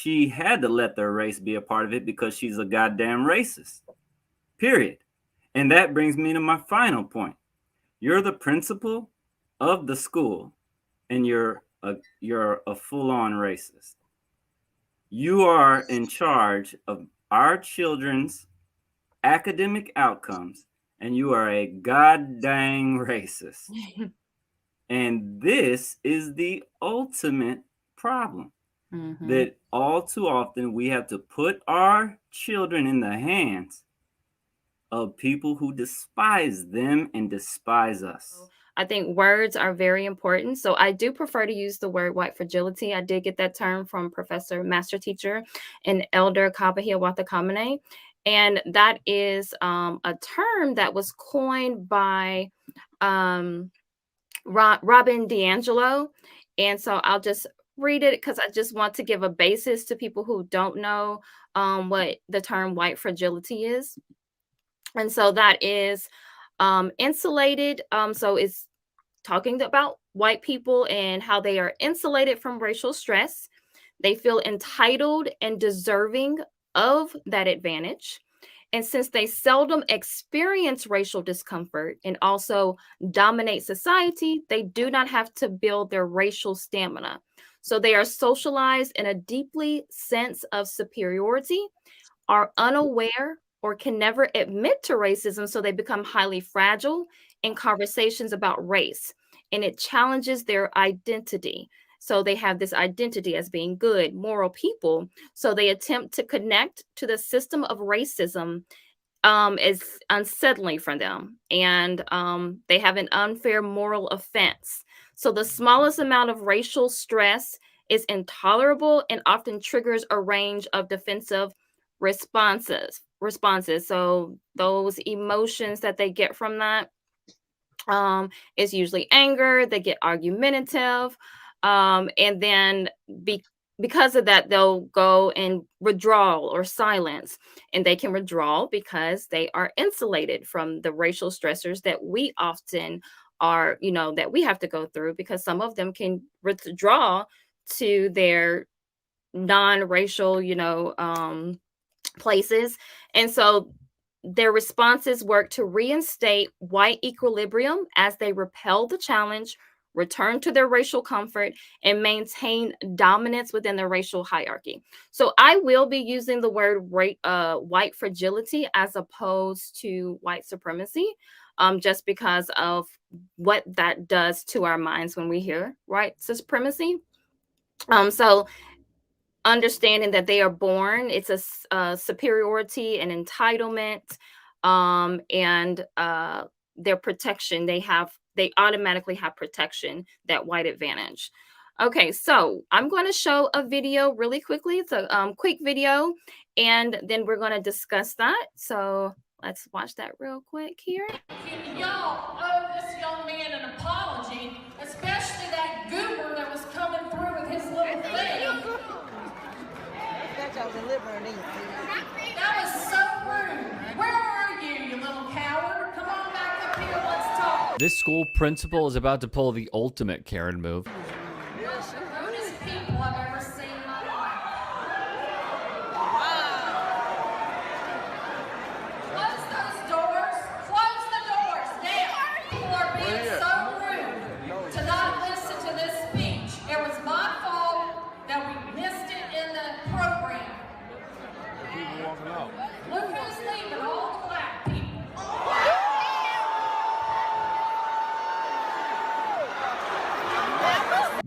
she had to let their race be a part of it because she's a goddamn racist. Period. And that brings me to my final point. You're the principal of the school, and you're a full-on racist. You are in charge of our children's academic outcomes, and you are a goddamn racist. And this is the ultimate problem. That all too often we have to put our children in the hands of people who despise them and despise us. I think words are very important. So I do prefer to use the word white fragility. I did get that term from Professor Master Teacher and Elder Kabahia Watakamene. And that is a term that was coined by Robin DiAngelo. And so I'll just read it because I just want to give a basis to people who don't know what the term white fragility is. And so that is insulated. So it's talking about white people and how they are insulated from racial stress. They feel entitled and deserving of that advantage. And since they seldom experience racial discomfort and also dominate society, they do not have to build their racial stamina. So they are socialized in a deeply sense of superiority, are unaware or can never admit to racism, so they become highly fragile in conversations about race, and it challenges their identity. So they have this identity as being good, moral people. So they attempt to connect to the system of racism is unsettling for them, and they have an unfair moral offense. So the smallest amount of racial stress is intolerable and often triggers a range of defensive responses. So those emotions that they get from that is usually anger. They get argumentative, and then because of that, they'll go and withdrawal or silence, and they can withdraw because they are insulated from the racial stressors that we often are, that we have to go through, because some of them can withdraw to their non-racial, places. And so their responses work to reinstate white equilibrium as they repel the challenge, return to their racial comfort, and maintain dominance within the racial hierarchy. So I will be using the word white fragility as opposed to white supremacy, just because of what that does to our minds when we hear white supremacy. So understanding that they are born, it's a superiority and entitlement, and their protection. They automatically have protection, that white advantage. Okay, so I'm going to show a video really quickly. It's a quick video, and then we're going to discuss that. So let's watch that real quick here. Y'all owe this young man an apology, especially that goober that was coming through with his little thing. That was so rude. Where are you, you little coward? Come on back up here, let's talk. This school principal is about to pull the ultimate Karen move. That's the rudest people I've ever seen in my life. Close those doors. Close the doors now. People are being so rude to not listen to this speech. It was my fault that we missed it in the program. Look who's leaving, all the black people.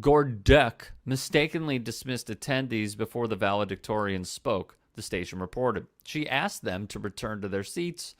Gorduck mistakenly dismissed attendees before the valedictorians spoke, the station reported. She asked them to return to their seats,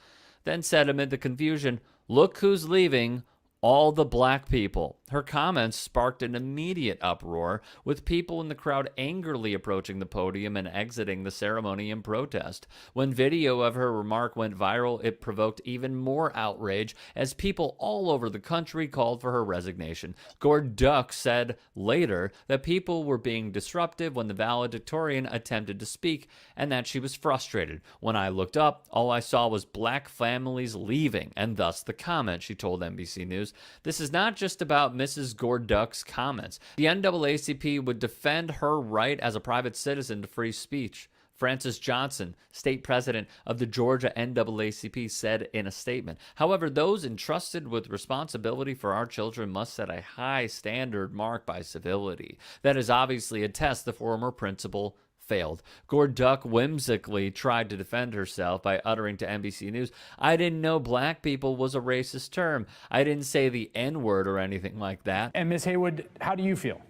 then said amid the confusion, "Look who's leaving, all the black people." Her comments sparked an immediate uproar, with people in the crowd angrily approaching the podium and exiting the ceremony in protest. When video of her remark went viral, it provoked even more outrage as people all over the country called for her resignation. Gorduck said later that people were being disruptive when the valedictorian attempted to speak, and that she was frustrated. "When I looked up, all I saw was black families leaving, and thus the comment," she told NBC News. News, this is not just about Mrs. Gorduck's comments. The NAACP would defend her right as a private citizen to free speech. Francis Johnson, state president of the Georgia NAACP, said in a statement, however, those entrusted with responsibility for our children must set a high standard marked by civility. That is obviously a test the former principal failed. Gorduck whimsically tried to defend herself by uttering to NBC News, I didn't know black people was a racist term. I didn't say the N-word or anything like that. And Ms. Haywood, how do you feel?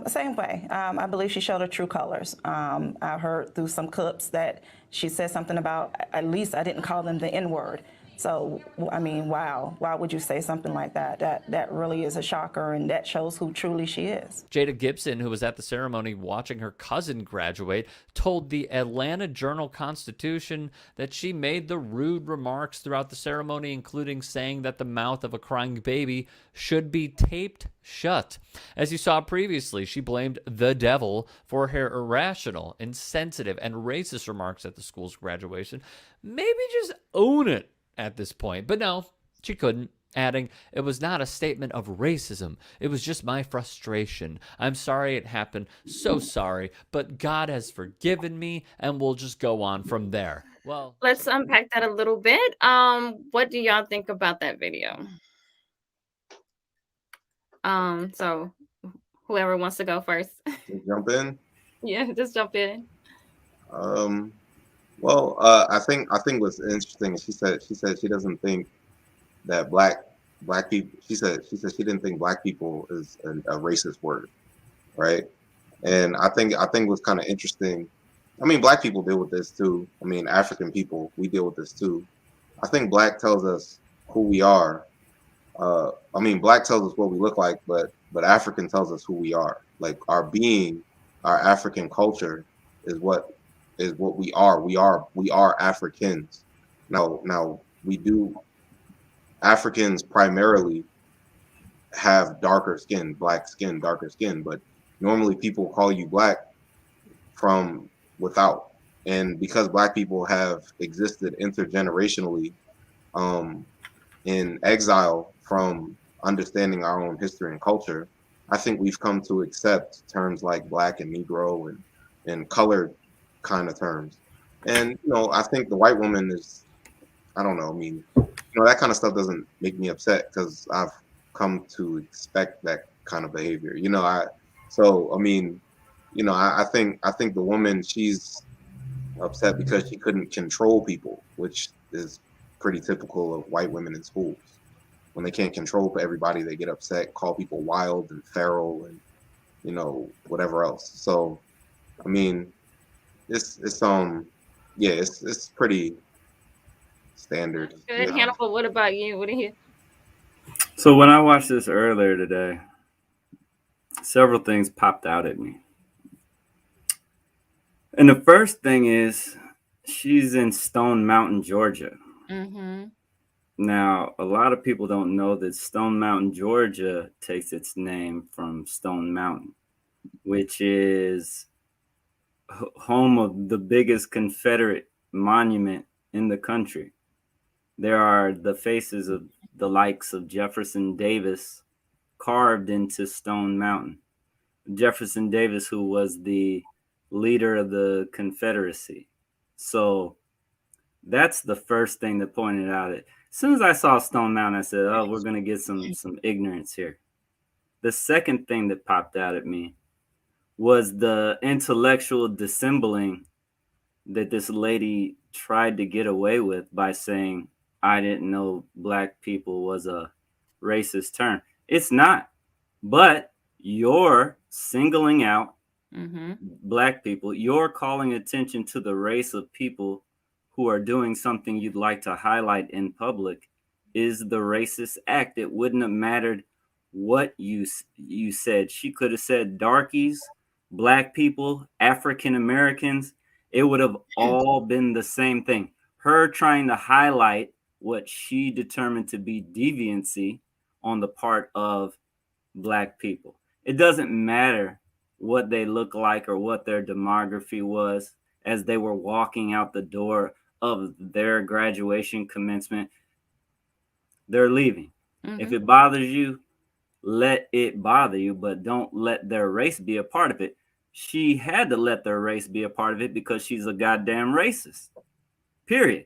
Same way. I believe she showed her true colors. I heard through some clips that she said something about, at least I didn't call them the N-word. So, I mean, wow. Why would you say something like that? That really is a shocker, and that shows who truly she is. Jada Gibson, who was at the ceremony watching her cousin graduate, told the Atlanta Journal-Constitution that she made the rude remarks throughout the ceremony, including saying that the mouth of a crying baby should be taped shut. As you saw previously, she blamed the devil for her irrational, insensitive, and racist remarks at the school's graduation. Maybe just own it at this point. But no, she couldn't, adding, it was not a statement of racism. It was just my frustration. I'm sorry it happened. So sorry. But God has forgiven me, and we'll just go on from there. Well, Let's unpack that a little bit. What do y'all think about that video? So whoever wants to go first. Jump in. Yeah, just jump in. Well, I think what's interesting is she said she doesn't think that black people. She said she didn't think black people is a racist word, right? And I think what's kind of interesting. I mean, black people deal with this too. I mean, African people, we deal with this too. I think black tells us who we are. I mean, black tells us what we look like, but African tells us who we are. Like our being, our African culture is what we are. We are Africans. Now we do. Africans primarily have darker skin, black skin, darker skin, but normally people call you black from without. And because black people have existed intergenerationally, in exile from understanding our own history and culture, I think we've come to accept terms like black and Negro and colored kind of terms. And, I think the white woman is, I don't know, I mean, that kind of stuff doesn't make me upset because I've come to expect that kind of behavior. I think the woman, she's upset because she couldn't control people, which is pretty typical of white women in schools. When they can't control everybody, they get upset, call people wild and feral and, whatever else. So, I mean, it's pretty standard. Good. Hannibal, what about you? What do you? So when I watched this earlier today, several things popped out at me. And the first thing is she's in Stone Mountain, Georgia. Mm-hmm. Now, a lot of people don't know that Stone Mountain, Georgia takes its name from Stone Mountain, which is home of the biggest Confederate monument in the country. There are the faces of the likes of Jefferson Davis carved into Stone Mountain. Jefferson Davis, who was the leader of the Confederacy. So that's the first thing that pointed out. As soon as I saw Stone Mountain, I said, oh, we're going to get some ignorance here. The second thing that popped out at me was the intellectual dissembling that this lady tried to get away with by saying, I didn't know black people was a racist term. It's not, but you're singling out black people. You're calling attention to the race of people who are doing something you'd like to highlight in public is the racist act. It wouldn't have mattered what you said. She could have said darkies, black people, African Americans. It would have all been the same thing. Her trying to highlight what she determined to be deviancy on the part of black people. It doesn't matter what they look like or what their demography was as they were walking out the door of their graduation commencement. They're leaving. If it bothers you, let it bother you, but don't let their race be a part of it. She had to let their race be a part of it because she's a goddamn racist. Period.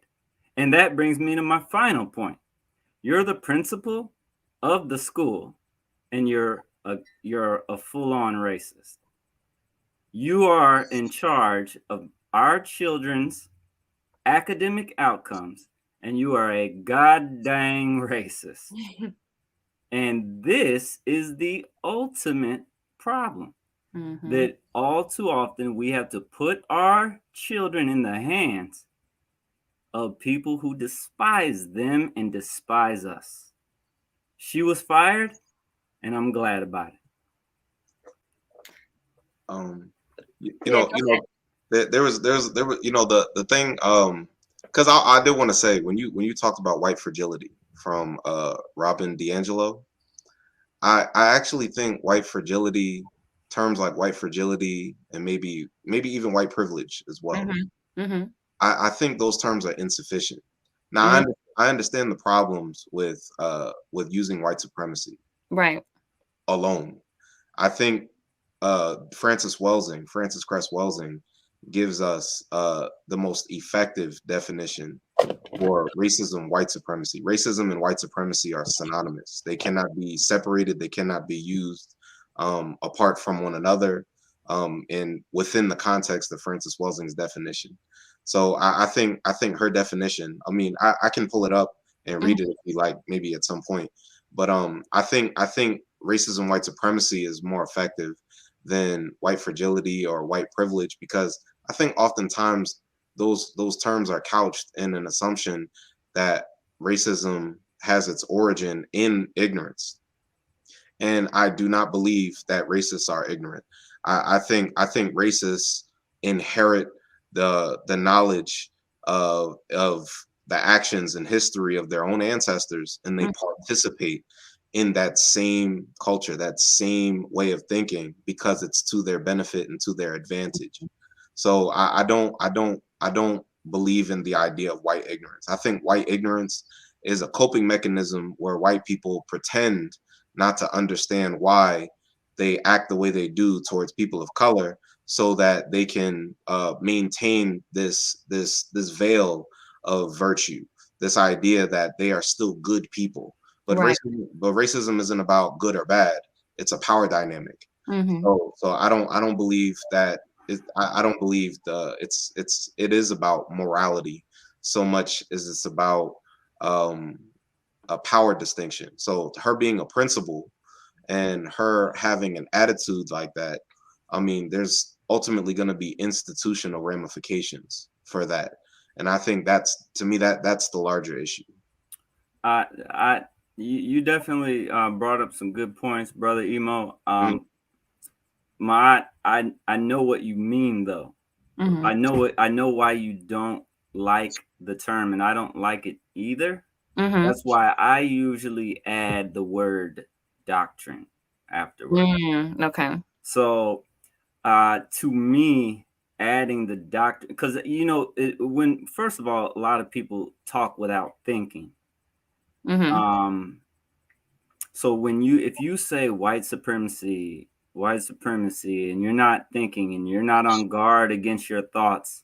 And that brings me to my final point. You're the principal of the school, and you're a full-on racist. You are in charge of our children's academic outcomes, and you are a goddamn racist. And this is the ultimate problem. That all too often we have to put our children in the hands of people who despise them and despise us. She was fired, and I'm glad about it. There was, the thing, because I did want to say, when you talked about white fragility from Robin DiAngelo, I actually think white fragility, terms like white fragility, and maybe even white privilege as well. I think those terms are insufficient. Now, I understand the problems with using white supremacy alone. I think Francis Cress Welsing gives us the most effective definition for racism, white supremacy. Racism and white supremacy are synonymous. They cannot be separated. They cannot be used apart from one another, and within the context of Francis Welsing's definition. So I think her definition, I mean, I can pull it up and read it if you like, maybe at some point. But I think racism, white supremacy is more effective than white fragility or white privilege, because I think oftentimes those terms are couched in an assumption that racism has its origin in ignorance. And I do not believe that racists are ignorant. I think racists inherit the knowledge of the actions and history of their own ancestors, and they participate in that same culture, that same way of thinking, because it's to their benefit and to their advantage. So I don't believe in the idea of white ignorance. I think white ignorance is a coping mechanism where white people pretend not to understand why they act the way they do towards people of color, so that they can maintain this veil of virtue, this idea that they are still good people. But racism isn't about good or bad. It's a power dynamic. So I don't believe that. I don't believe it is about morality so much as it's about a power distinction. So her being a principal and her having an attitude like that, I mean, there's ultimately going to be institutional ramifications for that. And I think that's the larger issue. You definitely brought up some good points, brother Emo. I know what you mean, though. I know why you don't like the term, and I don't like it either. That's why I usually add the word doctrine afterwards. So to me, adding the doctrine, because when first of all, a lot of people talk without thinking. So if you say white supremacy, and you're not thinking and you're not on guard against your thoughts,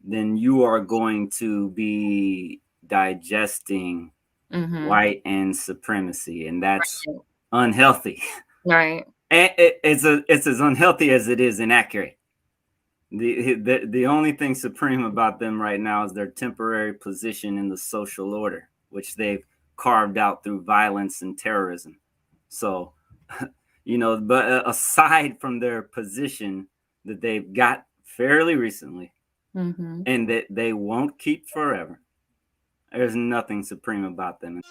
then you are going to be digesting white and supremacy, and that's unhealthy. Right. It's as unhealthy as it is inaccurate. The only thing supreme about them right now is their temporary position in the social order, which they've carved out through violence and terrorism. So, but aside from their position that they've got fairly recently, and that they won't keep forever, there's nothing supreme about them.